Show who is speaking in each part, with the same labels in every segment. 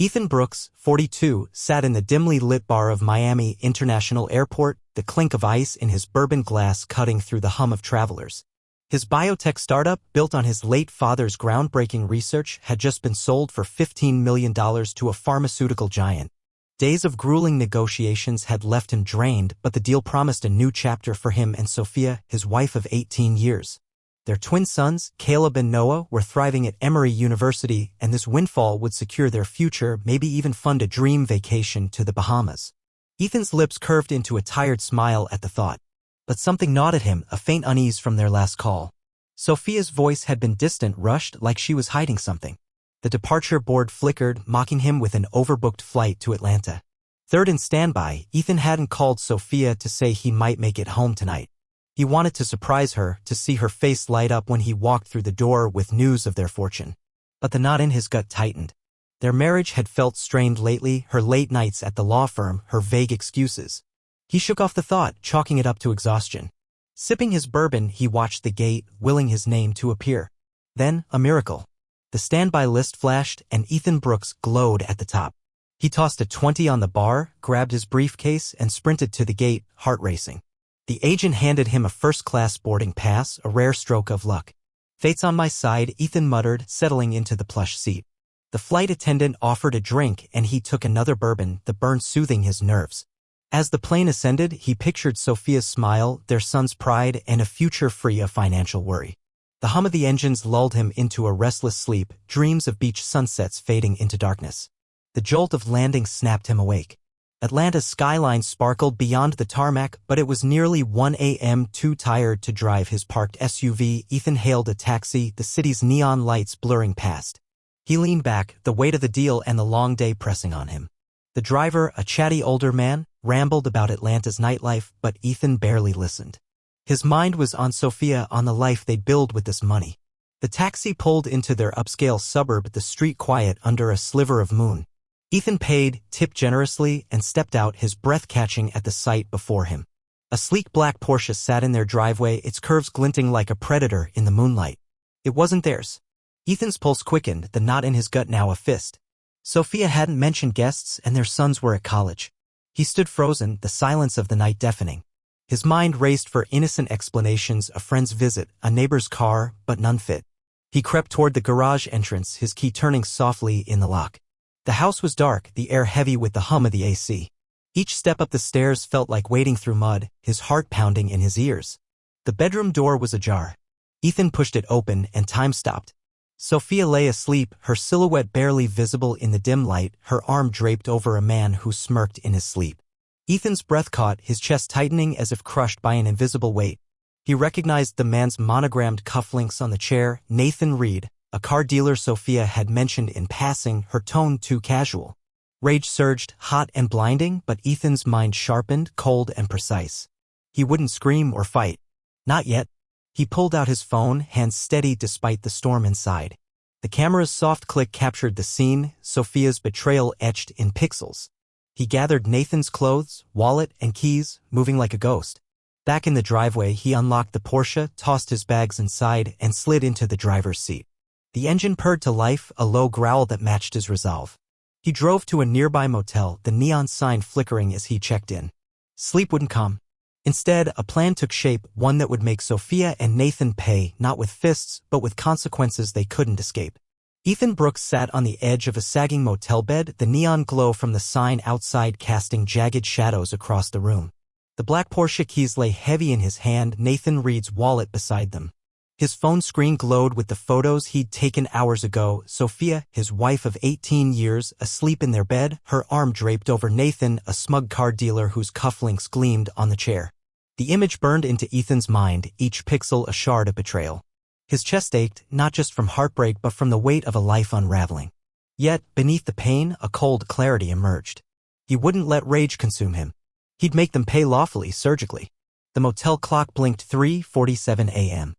Speaker 1: Ethan Brooks, 42, sat in the dimly lit bar of Miami International Airport, the clink of ice in his bourbon glass cutting through the hum of travelers. His biotech startup, built on his late father's groundbreaking research, had just been sold for $15 million to a pharmaceutical giant. Days of grueling negotiations had left him drained, but the deal promised a new chapter for him and Sophia, his wife of 18 years. Their twin sons, Caleb and Noah, were thriving at Emory University, and this windfall would secure their future, maybe even fund a dream vacation to the Bahamas. Ethan's lips curved into a tired smile at the thought. But something gnawed at him, a faint unease from their last call. Sophia's voice had been distant, rushed, like she was hiding something. The departure board flickered, mocking him with an overbooked flight to Atlanta. Third in standby, Ethan hadn't called Sophia to say he might make it home tonight. He wanted to surprise her, to see her face light up when he walked through the door with news of their fortune. But the knot in his gut tightened. Their marriage had felt strained lately, her late nights at the law firm, her vague excuses. He shook off the thought, chalking it up to exhaustion. Sipping his bourbon, he watched the gate, willing his name to appear. Then, a miracle. The standby list flashed, and Ethan Brooks glowed at the top. He tossed a 20 on the bar, grabbed his briefcase, and sprinted to the gate, heart racing. The agent handed him a first-class boarding pass, a rare stroke of luck. "Fate's on my side," Ethan muttered, settling into the plush seat. The flight attendant offered a drink, and he took another bourbon, the burn soothing his nerves. As the plane ascended, he pictured Sophia's smile, their son's pride, and a future free of financial worry. The hum of the engines lulled him into a restless sleep, dreams of beach sunsets fading into darkness. The jolt of landing snapped him awake. Atlanta's skyline sparkled beyond the tarmac, but it was nearly 1 a.m. Too tired to drive his parked SUV, Ethan hailed a taxi, the city's neon lights blurring past. He leaned back, the weight of the deal and the long day pressing on him. The driver, a chatty older man, rambled about Atlanta's nightlife, but Ethan barely listened. His mind was on Sophia, on the life they'd build with this money. The taxi pulled into their upscale suburb, the street quiet under a sliver of moon. Ethan paid, tipped generously, and stepped out, his breath catching at the sight before him. A sleek black Porsche sat in their driveway, its curves glinting like a predator in the moonlight. It wasn't theirs. Ethan's pulse quickened, the knot in his gut now a fist. Sophia hadn't mentioned guests, and their sons were at college. He stood frozen, the silence of the night deafening. His mind raced for innocent explanations, a friend's visit, a neighbor's car, but none fit. He crept toward the garage entrance, his key turning softly in the lock. The house was dark, the air heavy with the hum of the AC. Each step up the stairs felt like wading through mud, his heart pounding in his ears. The bedroom door was ajar. Ethan pushed it open, and time stopped. Sophia lay asleep, her silhouette barely visible in the dim light, her arm draped over a man who smirked in his sleep. Ethan's breath caught, his chest tightening as if crushed by an invisible weight. He recognized the man's monogrammed cufflinks on the chair, Nathan Reed, a car dealer Sophia had mentioned in passing, her tone too casual. Rage surged, hot and blinding, but Ethan's mind sharpened, cold and precise. He wouldn't scream or fight. Not yet. He pulled out his phone, hands steady despite the storm inside. The camera's soft click captured the scene, Sophia's betrayal etched in pixels. He gathered Nathan's clothes, wallet, and keys, moving like a ghost. Back in the driveway, he unlocked the Porsche, tossed his bags inside, and slid into the driver's seat. The engine purred to life, a low growl that matched his resolve. He drove to a nearby motel, the neon sign flickering as he checked in. Sleep wouldn't come. Instead, a plan took shape, one that would make Sophia and Nathan pay, not with fists, but with consequences they couldn't escape. Ethan Brooks sat on the edge of a sagging motel bed, the neon glow from the sign outside casting jagged shadows across the room. The black Porsche keys lay heavy in his hand, Nathan Reed's wallet beside them. His phone screen glowed with the photos he'd taken hours ago, Sophia, his wife of 18 years, asleep in their bed, her arm draped over Nathan, a smug car dealer whose cufflinks gleamed on the chair. The image burned into Ethan's mind, each pixel a shard of betrayal. His chest ached, not just from heartbreak but from the weight of a life unraveling. Yet, beneath the pain, a cold clarity emerged. He wouldn't let rage consume him. He'd make them pay lawfully, surgically. The motel clock blinked 3:47 a.m.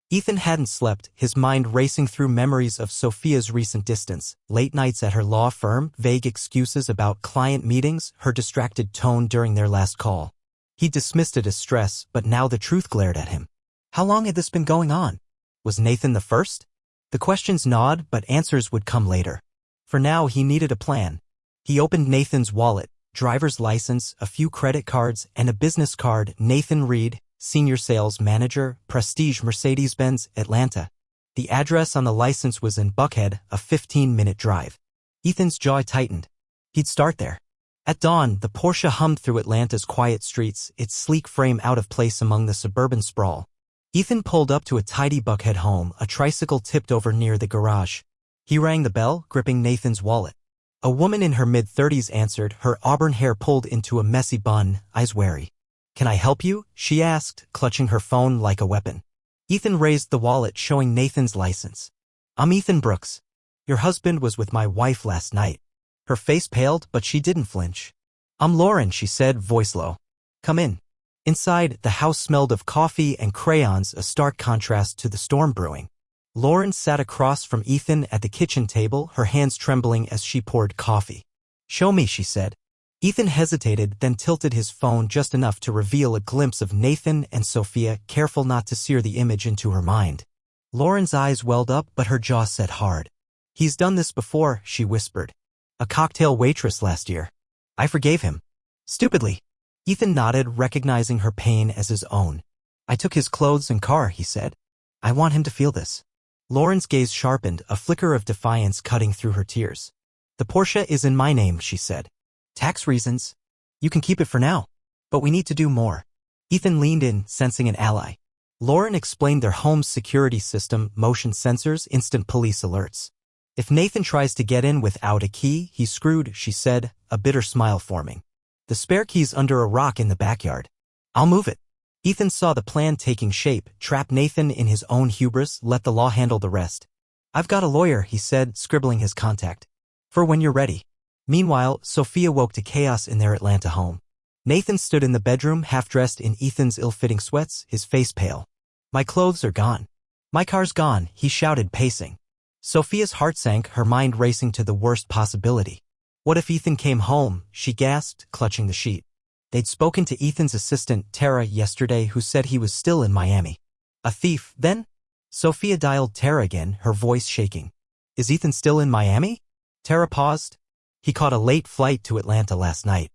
Speaker 1: Ethan hadn't slept, his mind racing through memories of Sophia's recent distance, late nights at her law firm, vague excuses about client meetings, her distracted tone during their last call. He dismissed it as stress, but now the truth glared at him. How long had this been going on? Was Nathan the first? The questions gnawed, but answers would come later. For now he needed a plan. He opened Nathan's wallet, driver's license, a few credit cards, and a business card. Nathan Reed, Senior Sales Manager, Prestige Mercedes-Benz, Atlanta. The address on the license was in Buckhead, a 15-minute drive. Ethan's jaw tightened. He'd start there. At dawn, the Porsche hummed through Atlanta's quiet streets, its sleek frame out of place among the suburban sprawl. Ethan pulled up to a tidy Buckhead home, a tricycle tipped over near the garage. He rang the bell, gripping Nathan's wallet. A woman in her mid-30s answered, her auburn hair pulled into a messy bun, eyes wary. "Can I help you?" she asked, clutching her phone like a weapon. Ethan raised the wallet, showing Nathan's license. "I'm Ethan Brooks. Your husband was with my wife last night." Her face paled, but she didn't flinch. "I'm Lauren," she said, voice low. "Come in." Inside, the house smelled of coffee and crayons, a stark contrast to the storm brewing. Lauren sat across from Ethan at the kitchen table, her hands trembling as she poured coffee. "Show me," she said. Ethan hesitated, then tilted his phone just enough to reveal a glimpse of Nathan and Sophia, careful not to sear the image into her mind. Lauren's eyes welled up, but her jaw set hard. "He's done this before," she whispered. "A cocktail waitress last year. I forgave him. Stupidly." Ethan nodded, recognizing her pain as his own. "I took his clothes and car," he said. "I want him to feel this." Lauren's gaze sharpened, a flicker of defiance cutting through her tears. "The Porsche is in my name," she said. "Tax reasons. You can keep it for now. But we need to do more." Ethan leaned in, sensing an ally. Lauren explained their home's security system, motion sensors, instant police alerts. "If Nathan tries to get in without a key, he's screwed," she said, a bitter smile forming. "The spare key's under a rock in the backyard. I'll move it." Ethan saw the plan taking shape, trap Nathan in his own hubris, let the law handle the rest. "I've got a lawyer," he said, scribbling his contact. "For when you're ready." Meanwhile, Sophia woke to chaos in their Atlanta home. Nathan stood in the bedroom, half-dressed in Ethan's ill-fitting sweats, his face pale. "My clothes are gone. My car's gone," he shouted, pacing. Sophia's heart sank, her mind racing to the worst possibility. "What if Ethan came home?" she gasped, clutching the sheet. They'd spoken to Ethan's assistant, Tara, yesterday, who said he was still in Miami. "A thief, then?" Sophia dialed Tara again, her voice shaking. "Is Ethan still in Miami?" Tara paused. "He caught a late flight to Atlanta last night.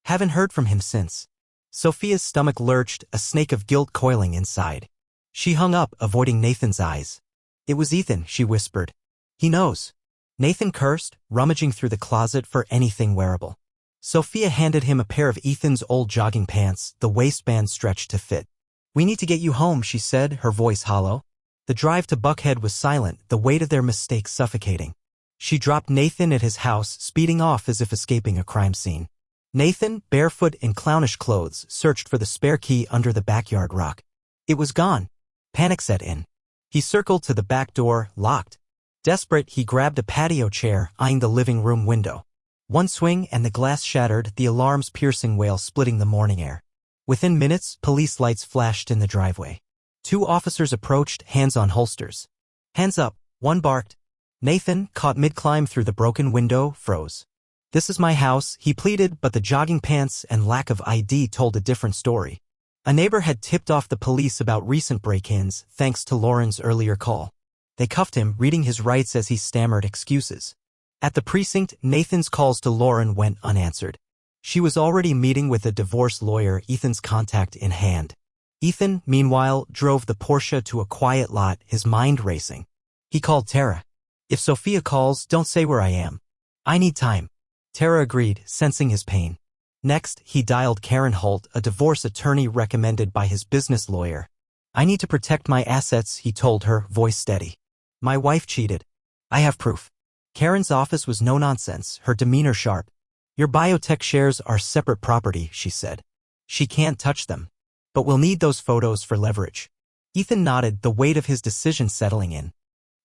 Speaker 1: Haven't heard from him since." Sophia's stomach lurched, a snake of guilt coiling inside. She hung up, avoiding Nathan's eyes. "It was Ethan," she whispered. "He knows." Nathan cursed, rummaging through the closet for anything wearable. Sophia handed him a pair of Ethan's old jogging pants, the waistband stretched to fit. "We need to get you home," she said, her voice hollow. The drive to Buckhead was silent, the weight of their mistake suffocating. She dropped Nathan at his house, speeding off as if escaping a crime scene. Nathan, barefoot in clownish clothes, searched for the spare key under the backyard rock. It was gone. Panic set in. He circled to the back door, locked. Desperate, he grabbed a patio chair, eyeing the living room window. One swing and the glass shattered, the alarm's piercing wail splitting the morning air. Within minutes, police lights flashed in the driveway. 2 officers approached, hands on holsters. "Hands up," one barked. Nathan, caught mid-climb through the broken window, froze. "This is my house," he pleaded, but the jogging pants and lack of ID told a different story. A neighbor had tipped off the police about recent break-ins, thanks to Lauren's earlier call. They cuffed him, reading his rights as he stammered excuses. At the precinct, Nathan's calls to Lauren went unanswered. She was already meeting with a divorce lawyer, Ethan's contact in hand. Ethan, meanwhile, drove the Porsche to a quiet lot, his mind racing. He called Tara. "If Sophia calls, don't say where I am. I need time." Tara agreed, sensing his pain. Next, he dialed Karen Holt, a divorce attorney recommended by his business lawyer. "I need to protect my assets," he told her, voice steady. "My wife cheated. I have proof." Karen's office was no nonsense, her demeanor sharp. "Your biotech shares are separate property," she said. "She can't touch them. But we'll need those photos for leverage." Ethan nodded, the weight of his decision settling in.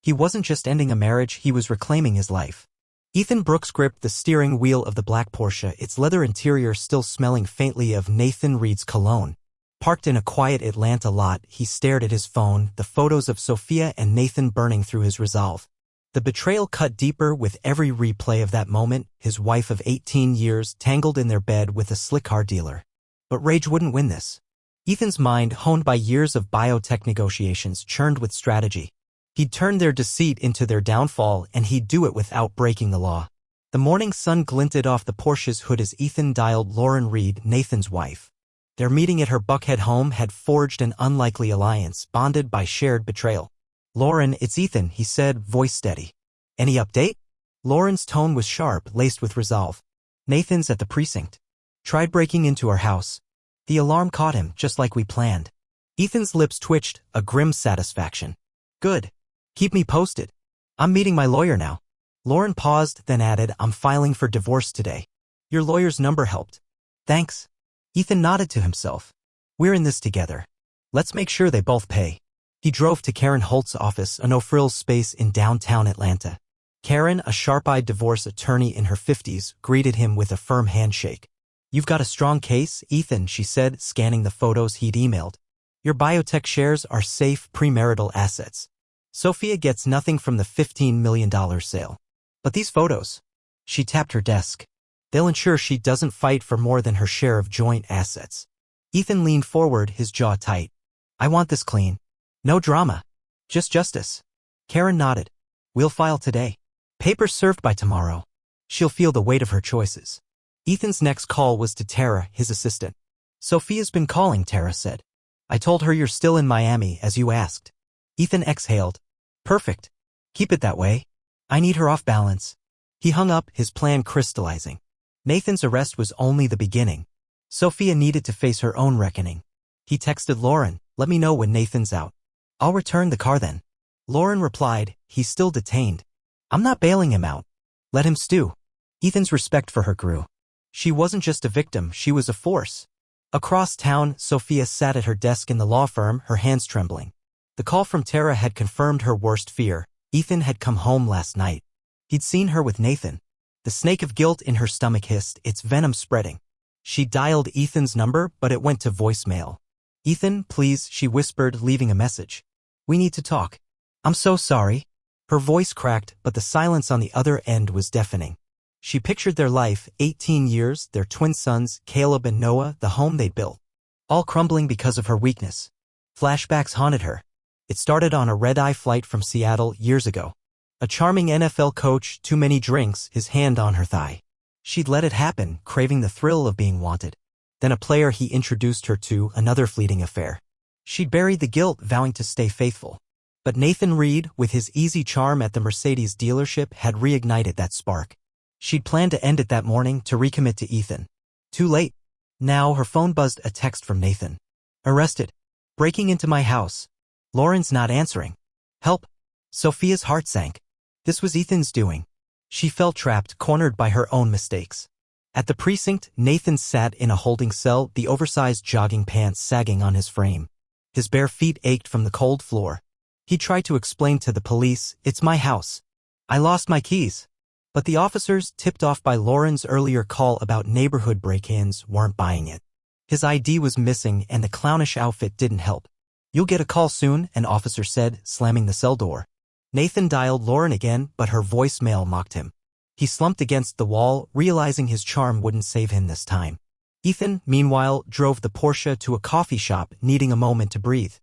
Speaker 1: He wasn't just ending a marriage, he was reclaiming his life. Ethan Brooks gripped the steering wheel of the black Porsche, its leather interior still smelling faintly of Nathan Reed's cologne. Parked in a quiet Atlanta lot, he stared at his phone, the photos of Sophia and Nathan burning through his resolve. The betrayal cut deeper with every replay of that moment, his wife of 18 years tangled in their bed with a slick car dealer. But rage wouldn't win this. Ethan's mind, honed by years of biotech negotiations, churned with strategy. He'd turn their deceit into their downfall, and he'd do it without breaking the law. The morning sun glinted off the Porsche's hood as Ethan dialed Lauren Reed, Nathan's wife. Their meeting at her Buckhead home had forged an unlikely alliance, bonded by shared betrayal. "Lauren, it's Ethan," he said, voice steady. "Any update?" Lauren's tone was sharp, laced with resolve. "Nathan's at the precinct. Tried breaking into our house. The alarm caught him, just like we planned." Ethan's lips twitched, a grim satisfaction. "Good. Keep me posted. I'm meeting my lawyer now." Lauren paused, then added, "I'm filing for divorce today. Your lawyer's number helped." "Thanks." Ethan nodded to himself. "We're in this together. Let's make sure they both pay." He drove to Karen Holt's office, a no-frills space in downtown Atlanta. Karen, a sharp-eyed divorce attorney in her 50s, greeted him with a firm handshake. "You've got a strong case, Ethan," she said, scanning the photos he'd emailed. "Your biotech shares are safe premarital assets. Sophia gets nothing from the $15 million sale. But these photos," she tapped her desk, "they'll ensure she doesn't fight for more than her share of joint assets." Ethan leaned forward, his jaw tight. "I want this clean. No drama. Just justice." Karen nodded. "We'll file today. Papers served by tomorrow. She'll feel the weight of her choices." Ethan's next call was to Tara, his assistant. "Sophia's been calling," Tara said. "I told her you're still in Miami, as you asked." Ethan exhaled. "Perfect. Keep it that way. I need her off balance." He hung up, his plan crystallizing. Nathan's arrest was only the beginning. Sophia needed to face her own reckoning. He texted Lauren, "Let me know when Nathan's out. I'll return the car then." Lauren replied, "He's still detained. I'm not bailing him out. Let him stew." Ethan's respect for her grew. She wasn't just a victim, she was a force. Across town, Sophia sat at her desk in the law firm, her hands trembling. The call from Tara had confirmed her worst fear. Ethan had come home last night. He'd seen her with Nathan. The snake of guilt in her stomach hissed, its venom spreading. She dialed Ethan's number, but it went to voicemail. "Ethan, please," she whispered, leaving a message. "We need to talk." "I'm so sorry." Her voice cracked, but the silence on the other end was deafening. She pictured their life, 18 years, their twin sons, Caleb and Noah, the home they'd built. All crumbling because of her weakness. Flashbacks haunted her. It started on a red-eye flight from Seattle years ago. A charming NFL coach, too many drinks, his hand on her thigh. She'd let it happen, craving the thrill of being wanted. Then a player he introduced her to, another fleeting affair. She'd buried the guilt, vowing to stay faithful. But Nathan Reed, with his easy charm at the Mercedes dealership, had reignited that spark. She'd planned to end it that morning, to recommit to Ethan. Too late. Now her phone buzzed, a text from Nathan. "Arrested. Breaking into my house. Lauren's not answering. Help." Sophia's heart sank. This was Ethan's doing. She felt trapped, cornered by her own mistakes. At the precinct, Nathan sat in a holding cell, the oversized jogging pants sagging on his frame. His bare feet ached from the cold floor. He tried to explain to the police, "It's my house. I lost my keys." But the officers, tipped off by Lauren's earlier call about neighborhood break-ins, weren't buying it. His ID was missing, and the clownish outfit didn't help. "You'll get a call soon," an officer said, slamming the cell door. Nathan dialed Lauren again, but her voicemail mocked him. He slumped against the wall, realizing his charm wouldn't save him this time. Ethan, meanwhile, drove the Porsche to a coffee shop, needing a moment to breathe.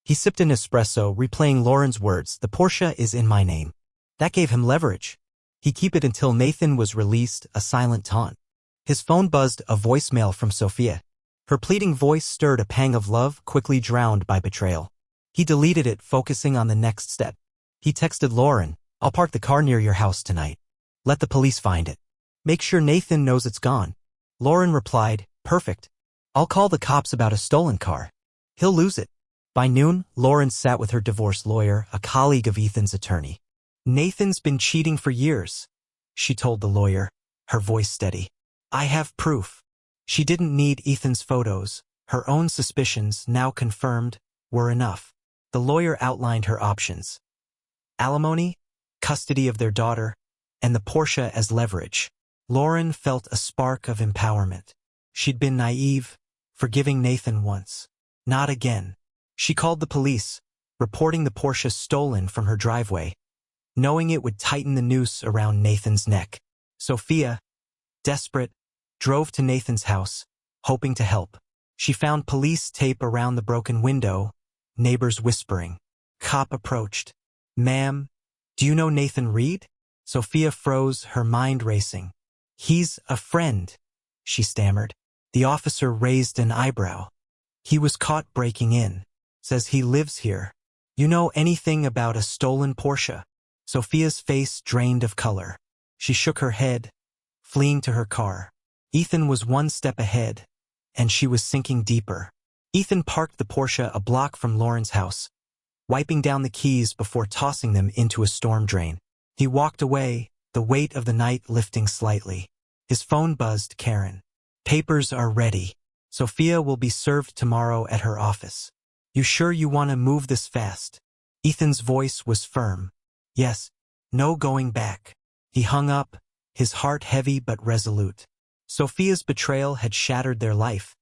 Speaker 1: He sipped an espresso, replaying Lauren's words, "The Porsche is in my name." That gave him leverage. He'd keep it until Nathan was released, a silent taunt. His phone buzzed, a voicemail from Sophia. Her pleading voice stirred a pang of love, quickly drowned by betrayal. He deleted it, focusing on the next step. He texted Lauren, "I'll park the car near your house tonight. Let the police find it. Make sure Nathan knows it's gone." Lauren replied, "Perfect. I'll call the cops about a stolen car. He'll lose it." By noon, Lauren sat with her divorce lawyer, a colleague of Ethan's attorney. "Nathan's been cheating for years," she told the lawyer, her voice steady. "I have proof." She didn't need Ethan's photos. Her own suspicions, now confirmed, were enough. The lawyer outlined her options. Alimony, custody of their daughter, and the Porsche as leverage. Lauren felt a spark of empowerment. She'd been naive, forgiving Nathan once. Not again. She called the police, reporting the Porsche stolen from her driveway, knowing it would tighten the noose around Nathan's neck. Sophia, desperate, drove to Nathan's house, hoping to help. She found police tape around the broken window, neighbors whispering. Cop approached. Ma'am, do you know Nathan Reed? Sophia froze, her mind racing. He's a friend, she stammered. The officer raised an eyebrow. He was caught breaking in. Says he lives here. You know anything about a stolen Porsche? Sophia's face drained of color. She shook her head, fleeing to her car. Ethan was one step ahead, and she was sinking deeper. Ethan parked the Porsche a block from Lauren's house, wiping down the keys before tossing them into a storm drain. He walked away, the weight of the night lifting slightly. His phone buzzed. Karen. Papers are ready. Sophia will be served tomorrow at her office. You sure you want to move this fast? Ethan's voice was firm. Yes. No going back. He hung up, his heart heavy but resolute. Sophia's betrayal had shattered their life,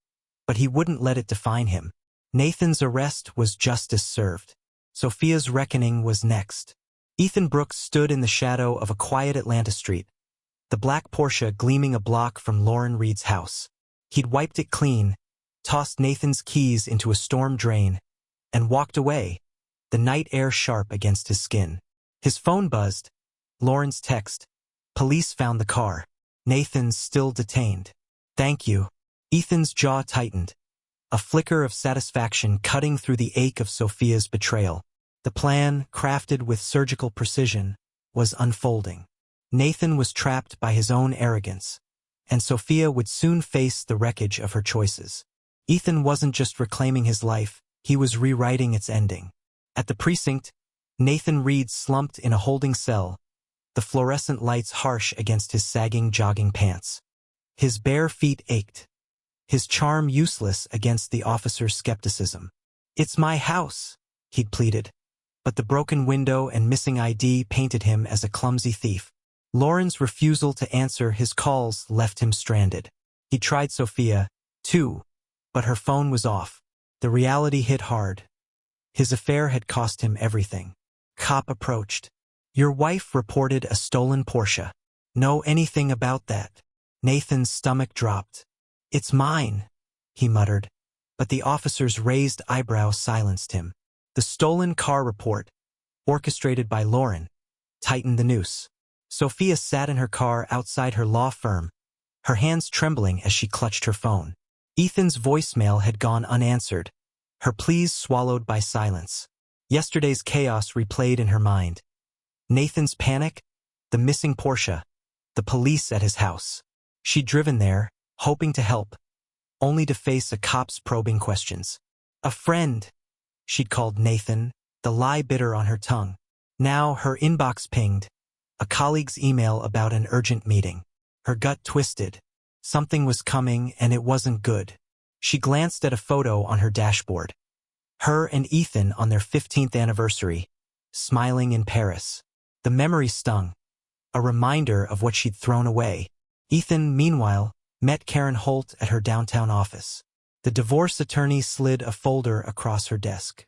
Speaker 1: but he wouldn't let it define him. Nathan's arrest was justice served. Sophia's reckoning was next. Ethan Brooks stood in the shadow of a quiet Atlanta street, the black Porsche gleaming a block from Lauren Reed's house. He'd wiped it clean, tossed Nathan's keys into a storm drain, and walked away, the night air sharp against his skin. His phone buzzed. Lauren's text. Police found the car. Nathan's still detained. Thank you. Ethan's jaw tightened, a flicker of satisfaction cutting through the ache of Sophia's betrayal. The plan, crafted with surgical precision, was unfolding. Nathan was trapped by his own arrogance, and Sophia would soon face the wreckage of her choices. Ethan wasn't just reclaiming his life, he was rewriting its ending. At the precinct, Nathan Reed slumped in a holding cell, the fluorescent lights harsh against his sagging jogging pants. His bare feet ached, his charm useless against the officer's skepticism. It's my house, he'd pleaded, but the broken window and missing ID painted him as a clumsy thief. Lauren's refusal to answer his calls left him stranded. He tried Sophia, too, but her phone was off. The reality hit hard. His affair had cost him everything. Cop approached. Your wife reported a stolen Porsche. Know anything about that? Nathan's stomach dropped. It's mine, he muttered, but the officer's raised eyebrow silenced him. The stolen car report, orchestrated by Lauren, tightened the noose. Sophia sat in her car outside her law firm, her hands trembling as she clutched her phone. Ethan's voicemail had gone unanswered, her pleas swallowed by silence. Yesterday's chaos replayed in her mind. Nathan's panic, the missing Porsche, the police at his house. She'd driven there, hoping to help, only to face a cop's probing questions. A friend, she'd called Nathan, the lie bitter on her tongue. Now her inbox pinged, a colleague's email about an urgent meeting. Her gut twisted. Something was coming, and it wasn't good. She glanced at a photo on her dashboard. Her and Ethan on their 15th anniversary, smiling in Paris. The memory stung, a reminder of what she'd thrown away. Ethan, meanwhile, met Karen Holt at her downtown office. The divorce attorney slid a folder across her desk.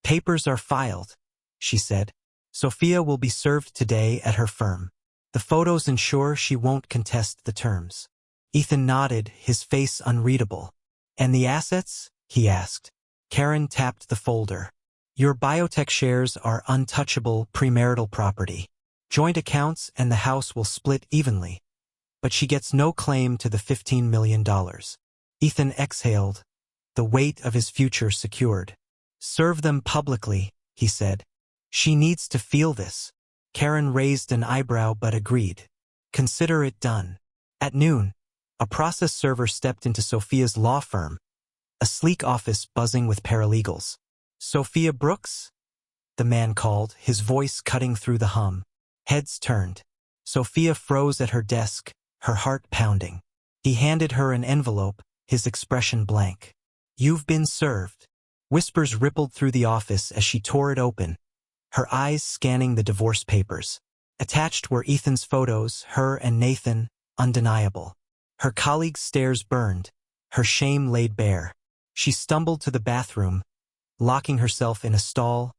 Speaker 1: Papers are filed, she said. Sophia will be served today at her firm. The photos ensure she won't contest the terms. Ethan nodded, his face unreadable. And the assets? He asked. Karen tapped the folder. Your biotech shares are untouchable premarital property. Joint accounts and the house will split evenly. But she gets no claim to the $15 million. Ethan exhaled, the weight of his future secured. Serve them publicly, he said. She needs to feel this. Karen raised an eyebrow but agreed. Consider it done. At noon, a process server stepped into Sophia's law firm, a sleek office buzzing with paralegals. Sophia Brooks? The man called, his voice cutting through the hum. Heads turned. Sophia froze at her desk, her heart pounding. He handed her an envelope, his expression blank. You've been served. Whispers rippled through the office as she tore it open, her eyes scanning the divorce papers. Attached were Ethan's photos, her and Nathan, undeniable. Her colleague's stares burned, her shame laid bare. She stumbled to the bathroom, locking herself in a stall,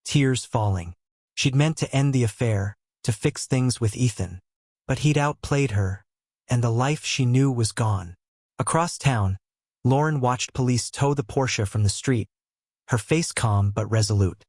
Speaker 1: tears falling. She'd meant to end the affair, to fix things with Ethan. But he'd outplayed her, and the life she knew was gone. Across town, Lauren watched police tow the Porsche from the street, her face calm but resolute.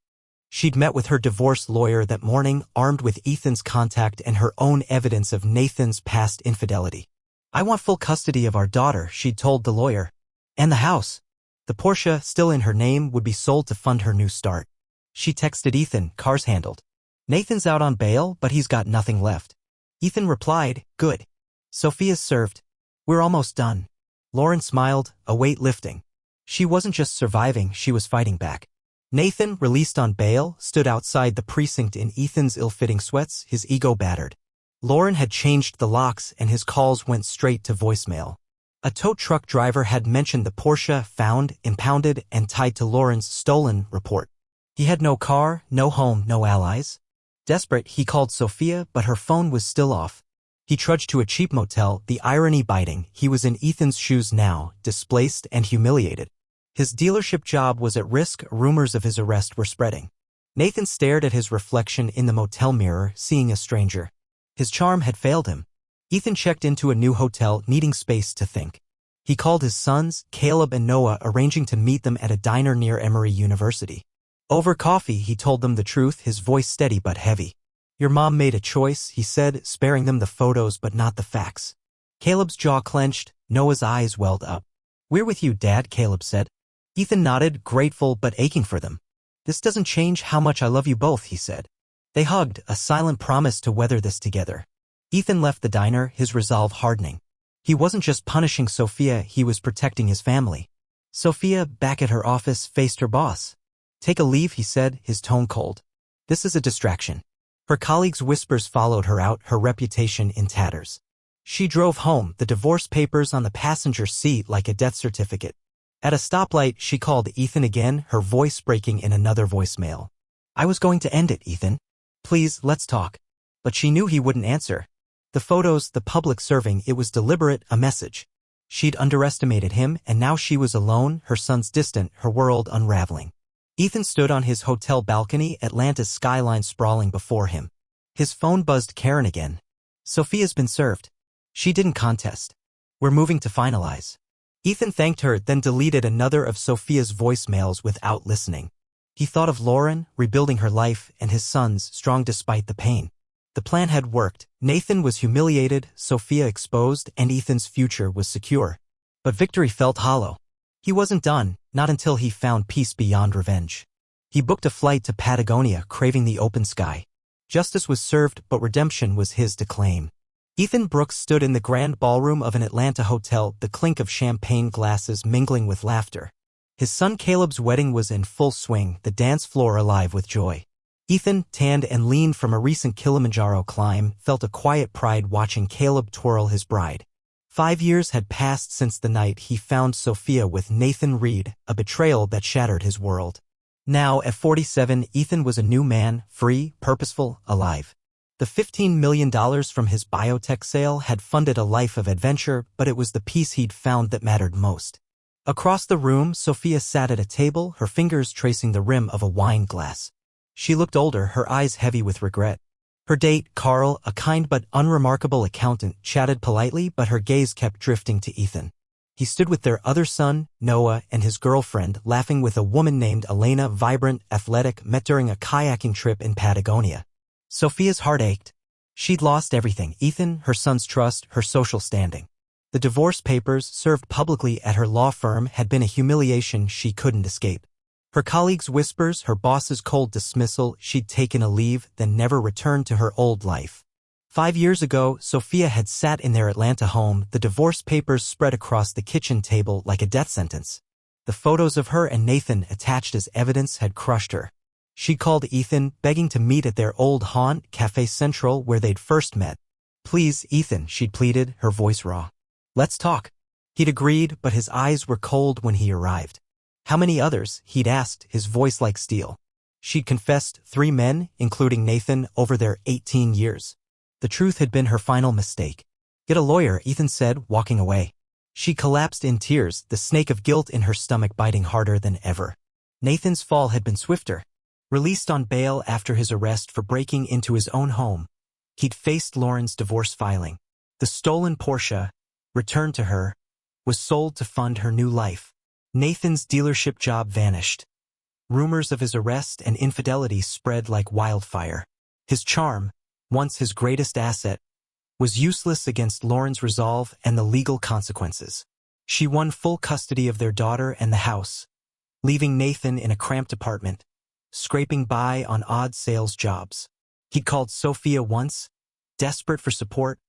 Speaker 1: She'd met with her divorce lawyer that morning, armed with Ethan's contact and her own evidence of Nathan's past infidelity. "I want full custody of our daughter," she'd told the lawyer. "And the house." The Porsche, still in her name, would be sold to fund her new start. She texted Ethan, "Car's handled. Nathan's out on bail, but he's got nothing left." Ethan replied, "Good. Sophia's served. We're almost done." Lauren smiled, a weight lifting. She wasn't just surviving, she was fighting back. Nathan, released on bail, stood outside the precinct in Ethan's ill-fitting sweats, his ego battered. Lauren had changed the locks and his calls went straight to voicemail. A tow truck driver had mentioned the Porsche found, impounded, and tied to Lauren's stolen report. He had no car, no home, no allies. Desperate, he called Sophia, but her phone was still off. He trudged to a cheap motel, the irony biting. He was in Ethan's shoes now, displaced and humiliated. His dealership job was at risk, rumors of his arrest were spreading. Nathan stared at his reflection in the motel mirror, seeing a stranger. His charm had failed him. Ethan checked into a new hotel, needing space to think. He called his sons, Caleb and Noah, arranging to meet them at a diner near Emory University. Over coffee, he told them the truth, his voice steady but heavy. "Your mom made a choice," he said, sparing them the photos but not the facts. Caleb's jaw clenched, Noah's eyes welled up. "We're with you, Dad," Caleb said. Ethan nodded, grateful but aching for them. "This doesn't change how much I love you both," he said. They hugged, a silent promise to weather this together. Ethan left the diner, his resolve hardening. He wasn't just punishing Sophia, he was protecting his family. Sophia, back at her office, faced her boss. "Take a leave," he said, his tone cold. "This is a distraction." Her colleagues' whispers followed her out, her reputation in tatters. She drove home, the divorce papers on the passenger seat like a death certificate. At a stoplight, she called Ethan again, her voice breaking in another voicemail. "I was going to end it, Ethan. Please, let's talk." But she knew he wouldn't answer. The photos, the public serving, it was deliberate, a message. She'd underestimated him, and now she was alone, her sons distant, her world unraveling. Ethan stood on his hotel balcony, Atlanta's skyline sprawling before him. His phone buzzed. Karen again. "Sophia's been served. She didn't contest. We're moving to finalize." Ethan thanked her, then deleted another of Sophia's voicemails without listening. He thought of Lauren, rebuilding her life, and his sons, strong despite the pain. The plan had worked. Nathan was humiliated, Sophia exposed, and Ethan's future was secure. But victory felt hollow. He wasn't done, not until he found peace beyond revenge. He booked a flight to Patagonia, craving the open sky. Justice was served, but redemption was his to claim. Ethan Brooks stood in the grand ballroom of an Atlanta hotel, the clink of champagne glasses mingling with laughter. His son Caleb's wedding was in full swing, the dance floor alive with joy. Ethan, tanned and lean from a recent Kilimanjaro climb, felt a quiet pride watching Caleb twirl his bride. 5 years had passed since the night he found Sophia with Nathan Reed, a betrayal that shattered his world. Now, at 47, Ethan was a new man, free, purposeful, alive. The $15 million from his biotech sale had funded a life of adventure, but it was the peace he'd found that mattered most. Across the room, Sophia sat at a table, her fingers tracing the rim of a wine glass. She looked older, her eyes heavy with regret. Her date, Carl, a kind but unremarkable accountant, chatted politely, but her gaze kept drifting to Ethan. He stood with their other son, Noah, and his girlfriend, laughing with a woman named Elena, vibrant, athletic, met during a kayaking trip in Patagonia. Sophia's heart ached. She'd lost everything: Ethan, her son's trust, her social standing. The divorce papers, served publicly at her law firm, had been a humiliation she couldn't escape. Her colleagues' whispers, her boss's cold dismissal, she'd taken a leave, then never returned to her old life. 5 years ago, Sophia had sat in their Atlanta home, the divorce papers spread across the kitchen table like a death sentence. The photos of her and Nathan attached as evidence had crushed her. She called Ethan, begging to meet at their old haunt, Café Central, where they'd first met. "Please, Ethan," she'd pleaded, her voice raw. "Let's talk." He'd agreed, but his eyes were cold when he arrived. How many others, he'd asked, his voice like steel. She'd confessed 3 men, including Nathan, over their 18 years. The truth had been her final mistake. "Get a lawyer," Ethan said, walking away. She collapsed in tears, the snake of guilt in her stomach biting harder than ever. Nathan's fall had been swifter. Released on bail after his arrest for breaking into his own home, he'd faced Lauren's divorce filing. The stolen Porsche, returned to her, was sold to fund her new life. Nathan's dealership job vanished. Rumors of his arrest and infidelity spread like wildfire. His charm, once his greatest asset, was useless against Lauren's resolve and the legal consequences. She won full custody of their daughter and the house, leaving Nathan in a cramped apartment, scraping by on odd sales jobs. He'd called Sophia once, desperate for support,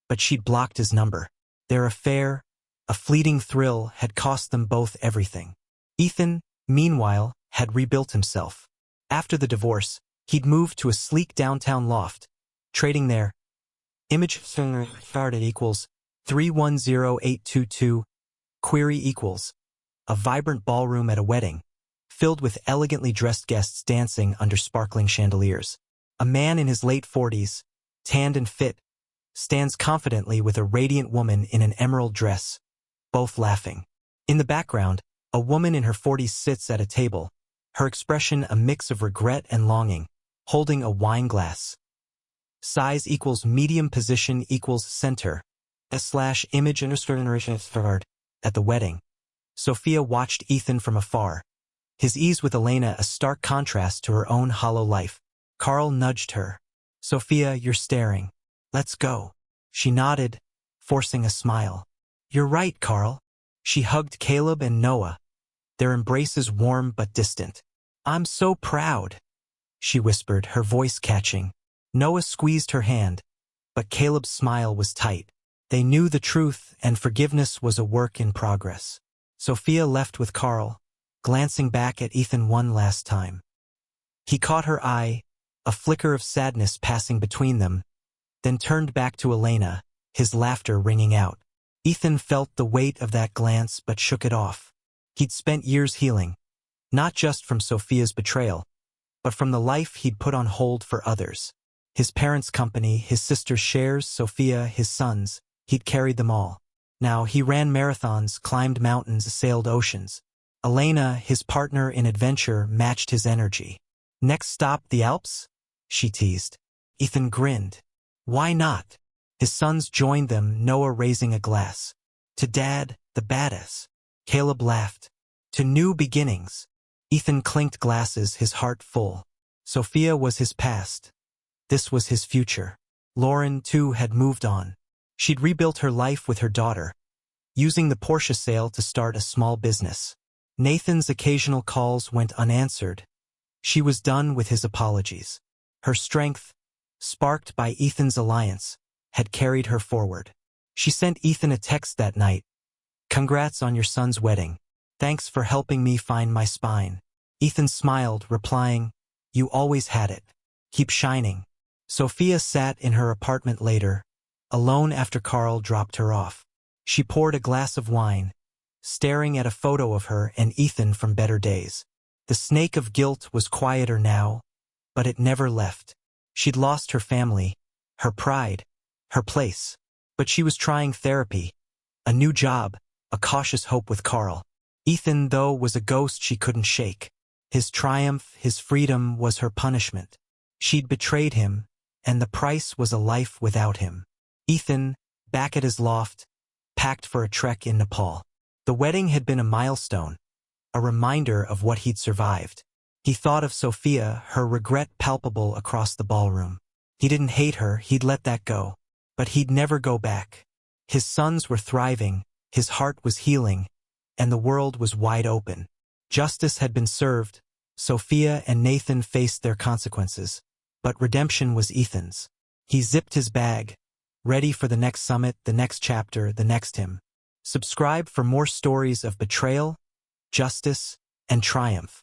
Speaker 1: but she'd blocked his number. Their affair, a fleeting thrill, had cost them both everything. Ethan, meanwhile, had rebuilt himself. After the divorce, he'd moved to a sleek downtown loft, trading their image started equals 310822 query equals a vibrant ballroom at a wedding, filled with elegantly dressed guests dancing under sparkling chandeliers. A man in his late 40s, tanned and fit, stands confidently with a radiant woman in an emerald dress, both laughing. In the background, a woman in her 40s sits at a table, her expression a mix of regret and longing, holding a wine glass. Size equals medium, position equals center, /image at the wedding. Sophia watched Ethan from afar, his ease with Elena a stark contrast to her own hollow life. Carl nudged her. Sophia, you're staring. Let's go. She nodded, forcing a smile. You're right, Carl. She hugged Caleb and Noah, their embraces warm but distant. I'm so proud, she whispered, her voice catching. Noah squeezed her hand, but Caleb's smile was tight. They knew the truth, and forgiveness was a work in progress. Sophia left with Carl, glancing back at Ethan one last time. He caught her eye, a flicker of sadness passing between them, then turned back to Elena, his laughter ringing out. Ethan felt the weight of that glance but shook it off. He'd spent years healing, not just from Sophia's betrayal, but from the life he'd put on hold for others. His parents' company, his sister's shares, Sophia, his sons, he'd carried them all. Now he ran marathons, climbed mountains, sailed oceans. Elena, his partner in adventure, matched his energy. Next stop, the Alps? She teased. Ethan grinned. Why not? His sons joined them, Noah raising a glass. To Dad, the badass. Caleb laughed. To new beginnings. Ethan clinked glasses, his heart full. Sophia was his past. This was his future. Lauren, too, had moved on. She'd rebuilt her life with her daughter, using the Porsche sale to start a small business. Nathan's occasional calls went unanswered. She was done with his apologies. Her strength, sparked by Ethan's alliance, had carried her forward. She sent Ethan a text that night. Congrats on your son's wedding. Thanks for helping me find my spine. Ethan smiled, replying, You always had it. Keep shining. Sophia sat in her apartment later, alone after Carl dropped her off. She poured a glass of wine, staring at a photo of her and Ethan from better days. The snake of guilt was quieter now, but it never left. She'd lost her family, her pride, her place. But she was trying therapy, a new job, a cautious hope with Carl. Ethan, though, was a ghost she couldn't shake. His triumph, his freedom was her punishment. She'd betrayed him, and the price was a life without him. Ethan, back at his loft, packed for a trek in Nepal. The wedding had been a milestone, a reminder of what he'd survived. He thought of Sophia, her regret palpable across the ballroom. He didn't hate her, he'd let that go. But he'd never go back. His sons were thriving, his heart was healing, and the world was wide open. Justice had been served, Sophia and Nathan faced their consequences, but redemption was Ethan's. He zipped his bag, ready for the next summit, the next chapter, the next him. Subscribe for more stories of betrayal, justice, and triumph.